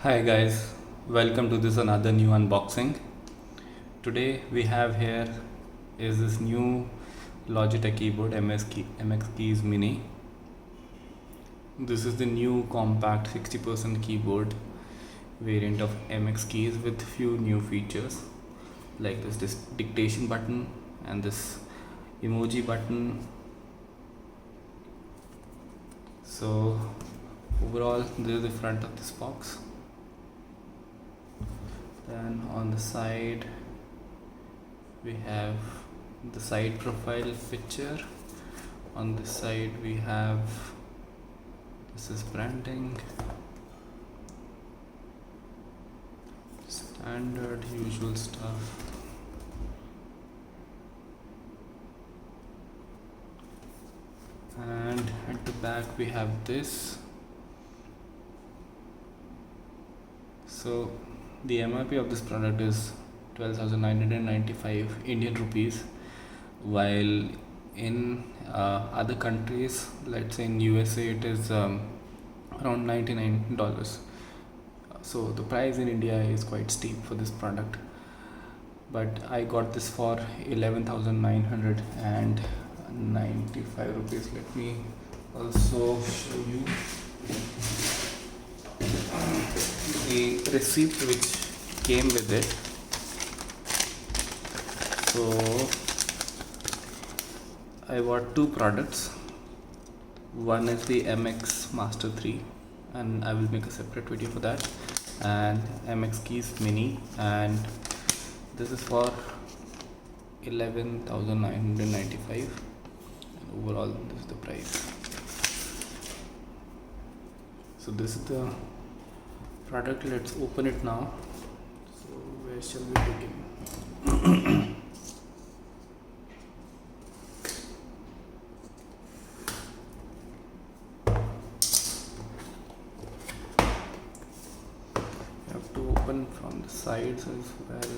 Hi guys, welcome to this another new unboxing. Today we have here is this new Logitech keyboard MX Keys Mini. This is the new compact 60% keyboard variant of MX Keys with few new features like this dictation button and this emoji button. So overall this is the front of this box. Then on the side we have the side profile picture. On this side we have this is branding, standard usual stuff. And at the back we have this. So the MRP of this product is 12,995 Indian rupees, while in other countries, let's say in USA, it is around $99. So the price in India is quite steep for this product, but I got this for 11,995 rupees. Let me also show you the receipt which came with it. So I bought two products. One is the MX Master 3 and I will make a separate video for that, and MX Keys Mini, and this is for 11,995 and overall this is the price. So this is the product. Let's open it now. So where shall we begin? You have to open from the sides as well.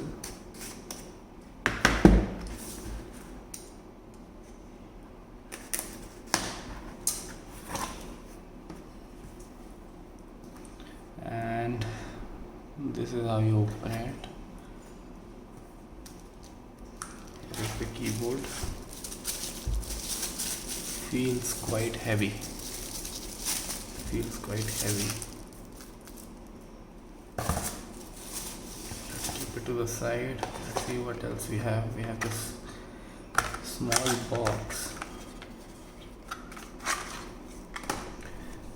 And this is how you open it. Here is the keyboard. Feels quite heavy. Let's keep it to the side. Let's see what else we have. We have this small box.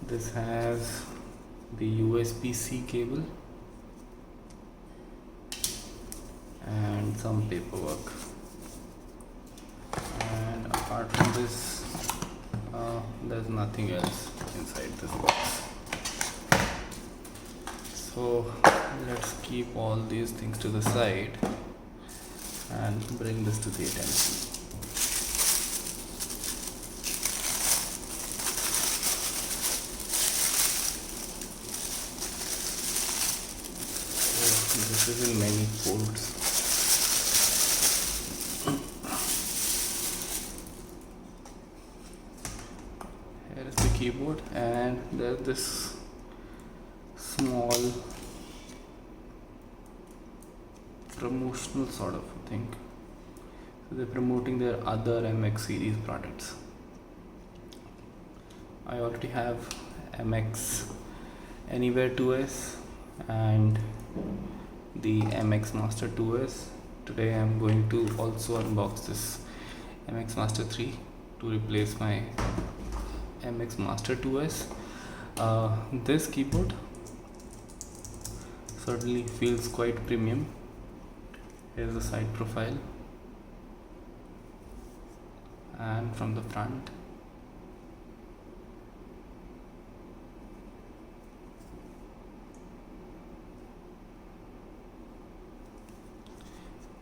This has the USB-C cable and some paperwork, and apart from this there's nothing else inside this box. So let's keep all these things to the side and bring this to the attention. This is in many folds. Here is the keyboard, and there's this small promotional sort of thing. So they're promoting their other MX series products. I already have MX Anywhere 2S and the MX Master 2S. Today I'm going to also unbox this MX Master 3 to replace my MX Master 2S. This keyboard certainly feels quite premium. Here's the side profile, and from the front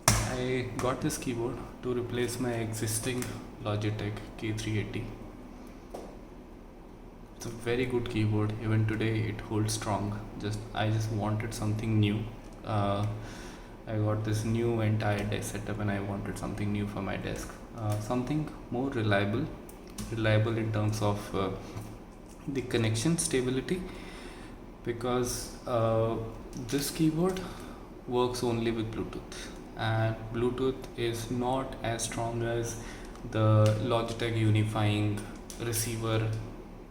I got this keyboard to replace my existing Logitech K380. It's a very good keyboard. Even today it holds strong. I just wanted something new. I got this new entire desk setup and I wanted something new for my desk. Something more reliable in terms of the connection stability, because this keyboard works only with Bluetooth, and Bluetooth is not as strong as the Logitech unifying receiver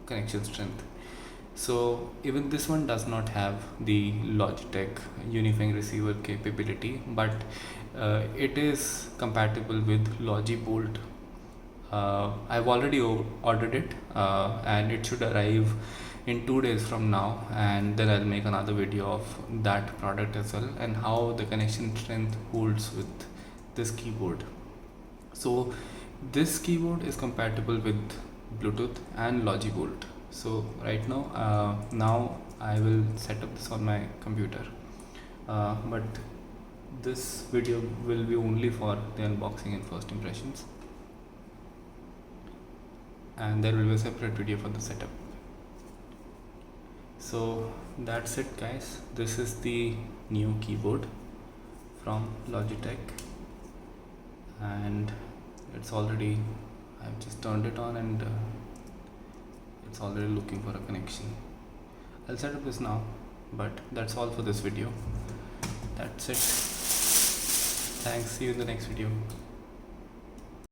connection strength. So even this one does not have the Logitech unifying receiver capability, but it is compatible with Logi Bolt. I've already ordered it, and it should arrive in 2 days from now, and then I'll make another video of that product as well and how the connection strength holds with this keyboard. So this keyboard is compatible with Bluetooth and Logi Bolt. So right now I will set up this on my computer, but this video will be only for the unboxing and first impressions, and there will be a separate video for the setup. So that's it, guys. This is the new keyboard from Logitech, and it's already, I've just turned it on, and it's already looking for a connection. I'll set up this now, but that's all for this video. That's it. Thanks, see you in the next video.